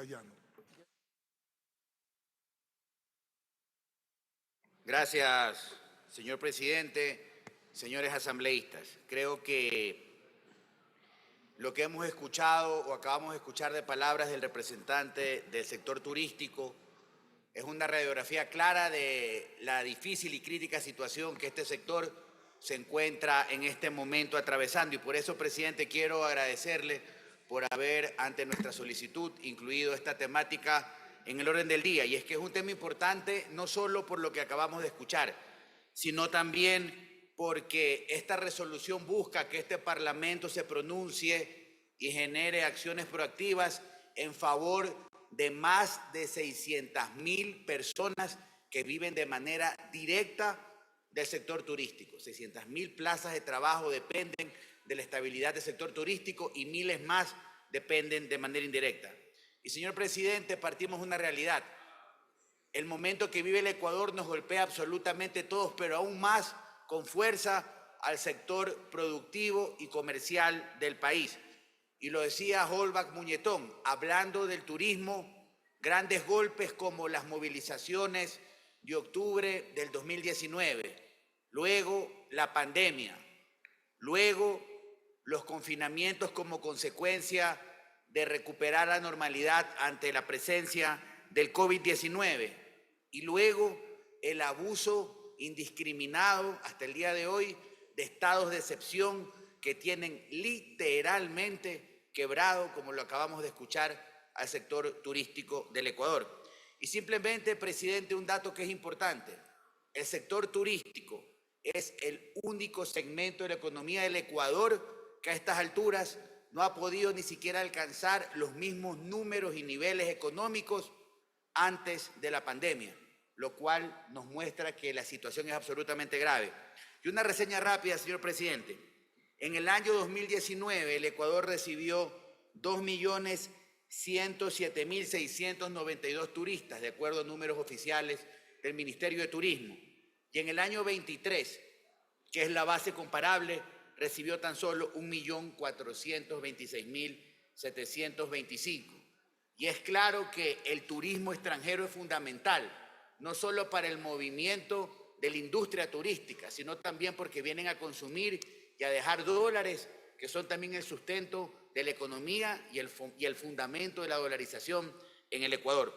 Sayano. Gracias, señor presidente, señores asambleístas. Creo que lo que hemos escuchado o acabamos de escuchar de palabras del representante del sector turístico es una radiografía clara de la difícil y crítica situación que este sector se encuentra en este momento atravesando. Y por eso, presidente, quiero agradecerle por haber, ante nuestra solicitud, incluido esta temática en el orden del día. Y es que es un tema importante no solo por lo que acabamos de escuchar, sino también porque esta resolución busca que este Parlamento se pronuncie y genere acciones proactivas en favor de más de 600.000 personas que viven de manera directa del sector turístico. 600.000 plazas de trabajo dependen de la estabilidad del sector turístico y miles más dependen de manera indirecta. Y, señor presidente, partimos de una realidad. El momento que vive el Ecuador nos golpea absolutamente todos, pero aún más con fuerza al sector productivo y comercial del país. Y lo decía Holbach Muñetón, hablando del turismo, grandes golpes como las movilizaciones de octubre del 2019, luego la pandemia, luego los confinamientos como consecuencia de recuperar la normalidad ante la presencia del COVID-19 y luego el abuso indiscriminado hasta el día de hoy de estados de excepción que tienen literalmente quebrado, como lo acabamos de escuchar, al sector turístico del Ecuador. Y simplemente, presidente, un dato que es importante. El sector turístico es el único segmento de la economía del Ecuador que a estas alturas no ha podido ni siquiera alcanzar los mismos números y niveles económicos antes de la pandemia, lo cual nos muestra que la situación es absolutamente grave. Y una reseña rápida, señor presidente. En el año 2019, el Ecuador recibió 2.107.692 turistas, de acuerdo a números oficiales del Ministerio de Turismo. Y en el año 23, que es la base comparable, recibió tan solo 1.426.725. Y es claro que el turismo extranjero es fundamental, no solo para el movimiento de la industria turística, sino también porque vienen a consumir y a dejar dólares, que son también el sustento de la economía y el fundamento de la dolarización en el Ecuador.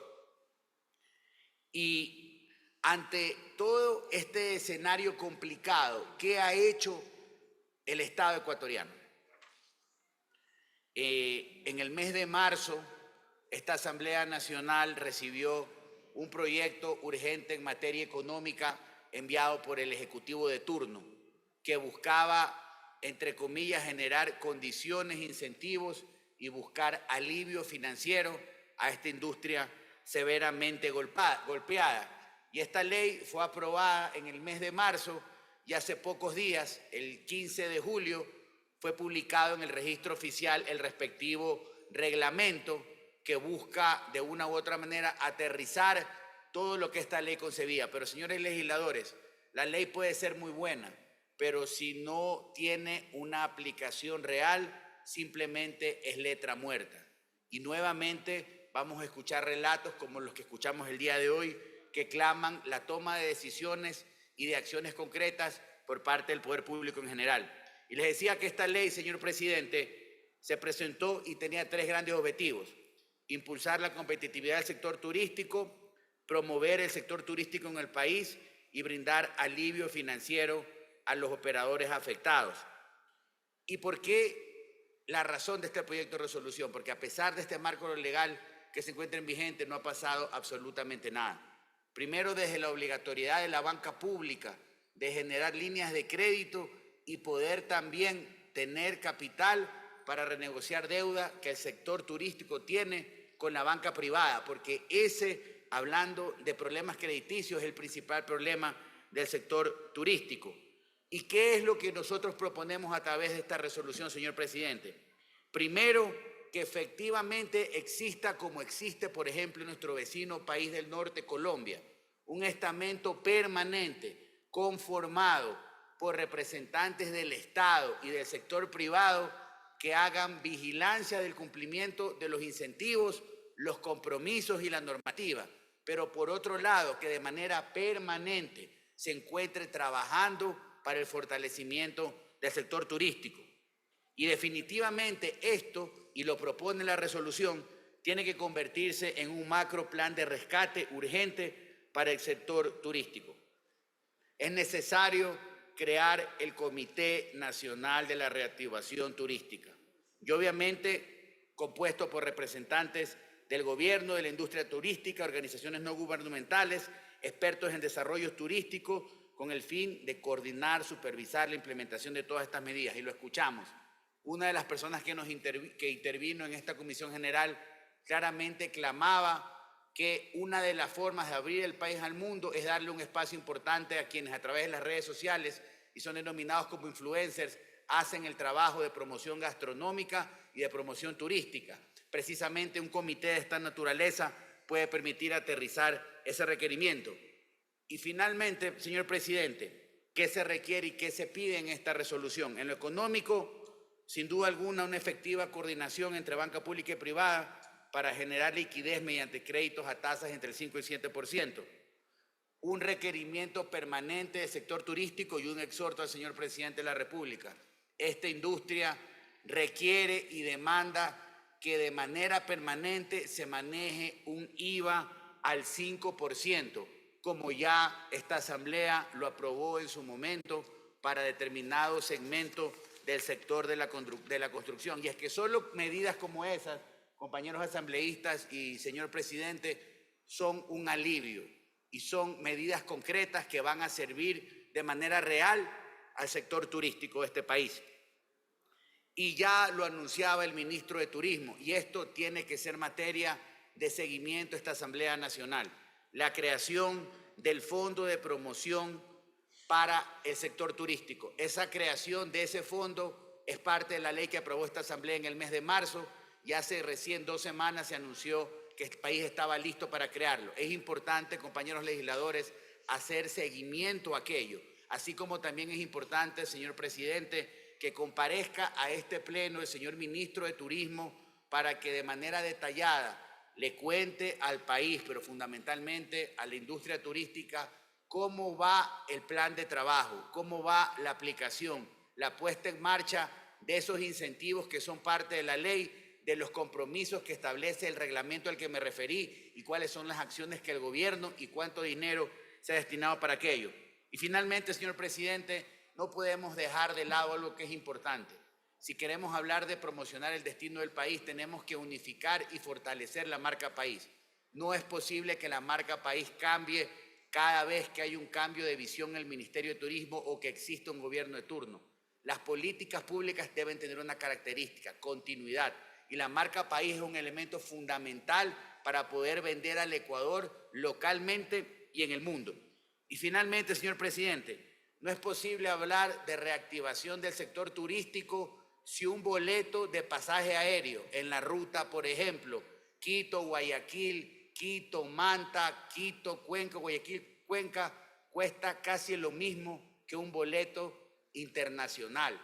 Y ante todo este escenario complicado, ¿qué ha hecho el Estado ecuatoriano? En el mes de marzo, esta Asamblea Nacional recibió un proyecto urgente en materia económica enviado por el Ejecutivo de turno, que buscaba, entre comillas, generar condiciones, incentivos y buscar alivio financiero a esta industria severamente golpeada. Y esta ley fue aprobada en el mes de marzo y hace pocos días, el 15 de julio, fue publicado en el registro oficial el respectivo reglamento que busca de una u otra manera aterrizar todo lo que esta ley concebía. Pero, señores legisladores, la ley puede ser muy buena, pero si no tiene una aplicación real, simplemente es letra muerta. Y nuevamente vamos a escuchar relatos como los que escuchamos el día de hoy, que claman la toma de decisiones y de acciones concretas por parte del Poder Público en general. Y les decía que esta ley, señor presidente, se presentó y tenía tres grandes objetivos: impulsar la competitividad del sector turístico, promover el sector turístico en el país y brindar alivio financiero a los operadores afectados. ¿Y por qué la razón de este proyecto de resolución? Porque a pesar de este marco legal que se encuentra en vigente, no ha pasado absolutamente nada. Primero, desde la obligatoriedad de la banca pública de generar líneas de crédito y poder también tener capital para renegociar deuda que el sector turístico tiene con la banca privada, porque ese, hablando de problemas crediticios, es el principal problema del sector turístico. ¿Y qué es lo que nosotros proponemos a través de esta resolución, señor presidente? Primero, que efectivamente exista, como existe, por ejemplo, en nuestro vecino país del norte, Colombia, un estamento permanente conformado por representantes del Estado y del sector privado que hagan vigilancia del cumplimiento de los incentivos los compromisos y la normativa, pero por otro lado, que de manera permanente se encuentre trabajando para el fortalecimiento del sector turístico. Y definitivamente esto, y lo propone la resolución, tiene que convertirse en un macro plan de rescate urgente para el sector turístico. Es necesario crear el Comité Nacional de la Reactivación Turística y obviamente compuesto por representantes del gobierno, de la industria turística, organizaciones no gubernamentales, expertos en desarrollo turístico, con el fin de coordinar, supervisar la implementación de todas estas medidas. Y lo escuchamos. Una de las personas que intervino en esta Comisión General claramente clamaba que una de las formas de abrir el país al mundo es darle un espacio importante a quienes a través de las redes sociales y son denominados como influencers, hacen el trabajo de promoción gastronómica y de promoción turística. Precisamente un comité de esta naturaleza puede permitir aterrizar ese requerimiento. Y finalmente, señor presidente, ¿qué se requiere y qué se pide en esta resolución? En lo económico, sin duda alguna, una efectiva coordinación entre banca pública y privada para generar liquidez mediante créditos a tasas entre el 5 y el 7%. Un requerimiento permanente del sector turístico y un exhorto al señor presidente de la República. Esta industria requiere y demanda que de manera permanente se maneje un IVA al 5%, como ya esta Asamblea lo aprobó en su momento para determinado segmento del sector de la construcción. Y es que solo medidas como esas, compañeros asambleístas y señor presidente, son un alivio y son medidas concretas que van a servir de manera real al sector turístico de este país. Y ya lo anunciaba el ministro de Turismo, y esto tiene que ser materia de seguimiento a esta Asamblea Nacional. La creación del Fondo de Promoción para el sector turístico. Esa creación de ese fondo es parte de la ley que aprobó esta Asamblea en el mes de marzo y hace recién 2 semanas se anunció que el país estaba listo para crearlo. Es importante, compañeros legisladores, hacer seguimiento a aquello, así como también es importante, señor presidente, que comparezca a este pleno el señor ministro de Turismo para que de manera detallada le cuente al país, pero fundamentalmente a la industria turística, cómo va el plan de trabajo, cómo va la aplicación, la puesta en marcha de esos incentivos que son parte de la ley, de los compromisos que establece el reglamento al que me referí y cuáles son las acciones que el gobierno y cuánto dinero se ha destinado para aquello. Y finalmente, señor presidente, no podemos dejar de lado algo que es importante. Si queremos hablar de promocionar el destino del país, tenemos que unificar y fortalecer la marca país. No es posible que la marca país cambie cada vez que hay un cambio de visión en el Ministerio de Turismo o que exista un gobierno de turno. Las políticas públicas deben tener una característica, continuidad. Y la marca país es un elemento fundamental para poder vender al Ecuador localmente y en el mundo. Y finalmente, señor presidente, no es posible hablar de reactivación del sector turístico si un boleto de pasaje aéreo en la ruta, por ejemplo, Quito, Guayaquil, Quito, Manta, Quito, Cuenca, Guayaquil, Cuenca, cuesta casi lo mismo que un boleto internacional.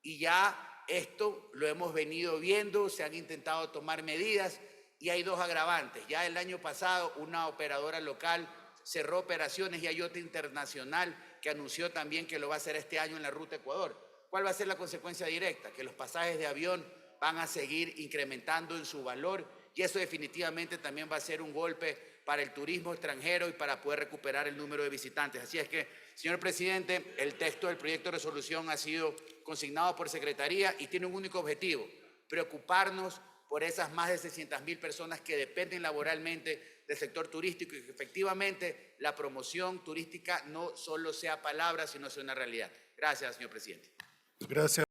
Y ya esto lo hemos venido viendo, se han intentado tomar medidas y hay 2 agravantes. Ya el año pasado una operadora local cerró operaciones y hay otra internacional que anunció también que lo va a hacer este año en la ruta Ecuador. ¿Cuál va a ser la consecuencia directa? Que los pasajes de avión van a seguir incrementando en su valor y eso definitivamente también va a ser un golpe para el turismo extranjero y para poder recuperar el número de visitantes. Así es que, señor presidente, el texto del proyecto de resolución ha sido consignado por Secretaría y tiene un único objetivo: preocuparnos por esas más de 600.000 personas que dependen laboralmente del sector turístico y que efectivamente la promoción turística no solo sea palabra, sino sea una realidad. Gracias, señor presidente. Gracias.